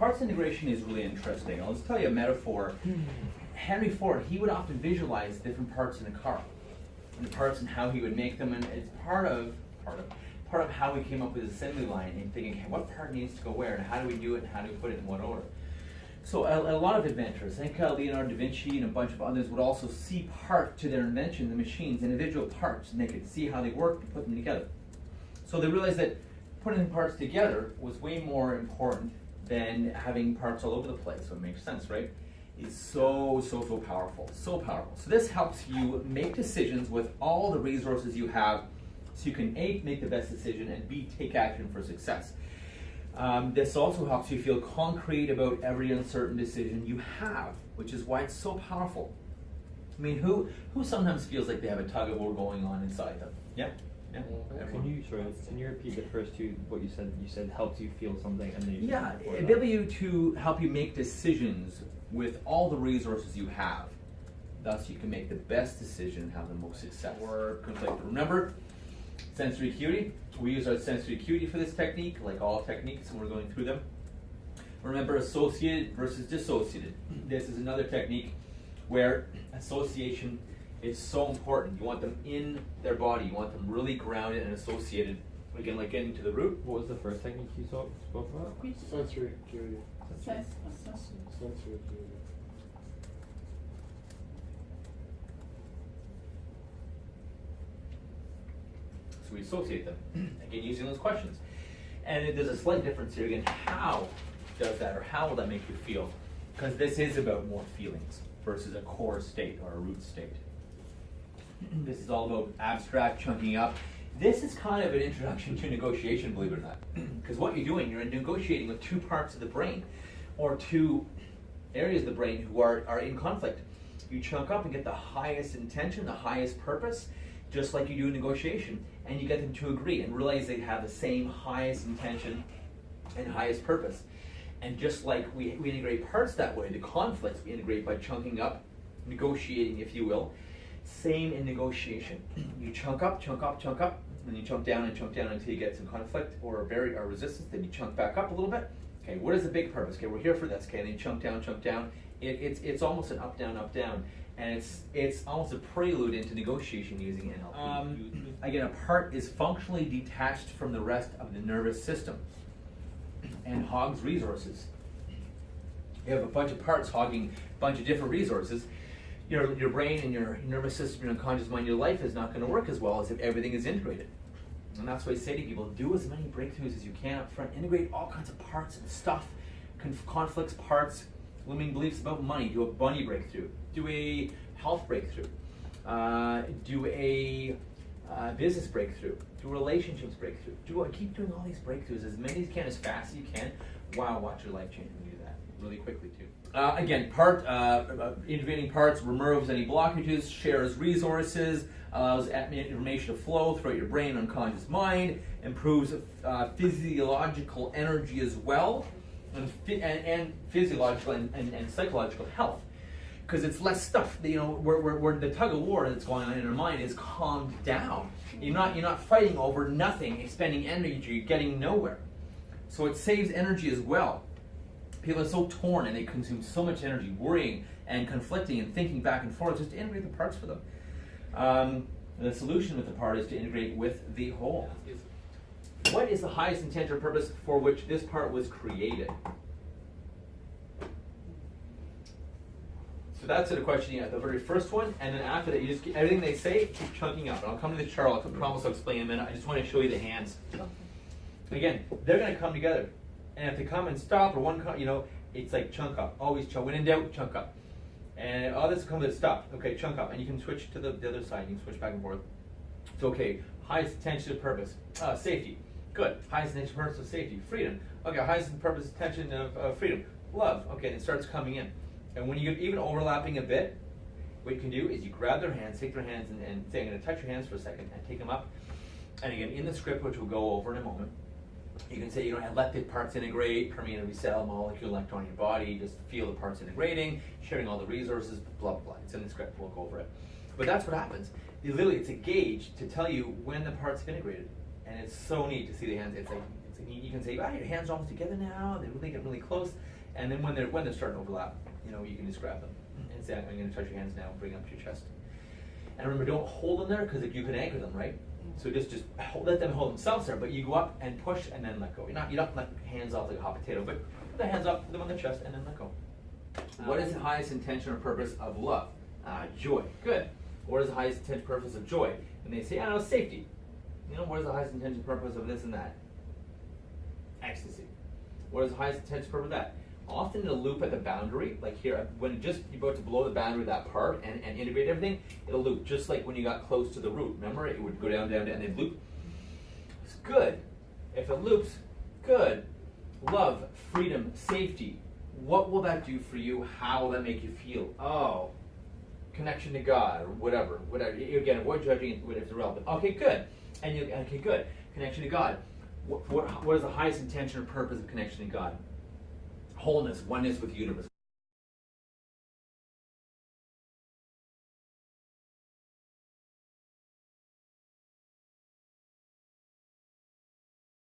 parts integration is really interesting. I'll just tell you a metaphor. Henry Ford, he would often visualize different parts in a car, and the parts and how he would make them, and it's part of how we came up with the assembly line and thinking, hey, what part needs to go where, and how do we do it, and how do we put it in what order. So a lot of inventors, I think Leonardo da Vinci and a bunch of others would also see part to their invention, the machines, individual parts, and they could see how they work and put them together. So they realized that putting parts together was way more important than having parts all over the place. So it makes sense, right? It's so powerful, so powerful. So this helps you make decisions with all the resources you have, so you can A, make the best decision, and B, take action for success. This also helps you feel concrete about every uncertain decision you have, which is why it's so powerful. I mean, who sometimes feels like they have a tug of war going on inside them? Yeah? Yeah. Can you repeat the first two, what you said? You said helps you feel something, and then you said ability to help you make decisions with all the resources you have. Thus, you can make the best decision and have the most success. Or conflict. Remember, sensory acuity. We use our sensory acuity for this technique, like all techniques, and we're going through them. Remember, associated versus dissociated. This is another technique where association is so important. You want them in their body. You want them really grounded and associated. Again, like getting to the root. What was the first technique you spoke about? Sensory acuity. Sensory. Sensory acuity. So we associate them, again, using those questions. And there's a slight difference here, again, how does that, or how will that make you feel? Because this is about more feelings versus a core state or a root state. This is all about abstract chunking up. This is kind of an introduction to negotiation, believe it or not. Because what you're doing, you're negotiating with two parts of the brain, or two areas of the brain who are in conflict. You chunk up and get the highest intention, the highest purpose, just like you do in negotiation, and you get them to agree and realize they have the same highest intention and highest purpose. And just like we integrate parts that way, the conflicts we integrate by chunking up, negotiating, if you will. Same in negotiation. You chunk up, and you chunk down until you get some conflict or barrier or resistance, then you chunk back up a little bit. Okay, what is the big purpose? Okay, we're here for this. Okay, and then you chunk down. It's almost an up, down. And it's almost a prelude into negotiation using NLP. Again, a part is functionally detached from the rest of the nervous system and hogs resources. You have a bunch of parts hogging a bunch of different resources. Your brain and your nervous system, your unconscious mind, your life is not going to work as well as if everything is integrated. And that's why I say to people, do as many breakthroughs as you can up front. Integrate all kinds of parts and stuff, conflicts, parts, limiting beliefs about money. Do a money breakthrough. Do a health breakthrough. Do a business breakthrough. Do relationships breakthrough. Keep doing all these breakthroughs, as many as you can, as fast as you can. Wow, watch your life change when you do that. Really quickly too. Again, integrating parts removes any blockages, shares resources, allows information to flow throughout your brain and unconscious mind, improves physiological energy as well, and physiological and psychological health. Because it's less stuff, where the tug of war that's going on in our mind is calmed down. You're not fighting over nothing, expending energy, getting nowhere. So it saves energy as well. People are so torn and they consume so much energy, worrying and conflicting and thinking back and forth, just to integrate the parts for them. The solution with the part is to integrate with the whole. What is the highest intent or purpose for which this part was created? So that's the question you have, the very first one, and then after that, you just everything they say, keep chunking up. And I'll come to the chart, I promise I'll explain in a minute. I just want to show you the hands. Again, they're going to come together. And if they come and stop, or one, it's like chunk up. Always chunk. When in doubt, chunk up. And others come to stop. Okay, chunk up. And you can switch to the other side. You can switch back and forth. So, okay, highest attention to purpose. Safety. Good. Highest attention to purpose of safety. Freedom. Okay, highest purpose attention of freedom. Love. Okay, and it starts coming in. And when you get even overlapping a bit, what you can do is you grab their hands, take their hands, and say, I'm going to touch your hands for a second, and take them up. And again, in the script, which we'll go over in a moment, you can say, let the parts integrate, permeate every cell, molecule, electron in your body, just feel the parts integrating, sharing all the resources, blah, blah, blah. It's in the script, we'll go over it. But that's what happens. It's a gauge to tell you when the parts have integrated. And it's so neat to see the hands. It's And you can say, your hands are almost together now, they really get really close. And then when they're starting to overlap, you can just grab them and say, I'm gonna touch your hands now, bring them up to your chest. And remember, don't hold them there, because you can anchor them, right? So just let them hold themselves there, but you go up and push and then let go. You don't let hands off like a hot potato, but put the hands up, put them on the chest, and then let go. What is the highest intention or purpose of love? Joy. Good. What is the highest intention or purpose of joy? And they say, I don't know, safety. What is the highest intention or purpose of this and that? Ecstasy. What is the highest intention or purpose of that? Often it'll loop at the boundary, like here, when you're about to blow the boundary of that part and integrate everything, it'll loop, just like when you got close to the root. Remember, it would go down, and then loop. It's good. If it loops, good. Love, freedom, safety. What will that do for you? How will that make you feel? Oh, connection to God, or whatever. Again, avoid judging if it's irrelevant. Okay, good. Okay, good. Connection to God. What is the highest intention or purpose of connection to God? Wholeness, oneness with the universe.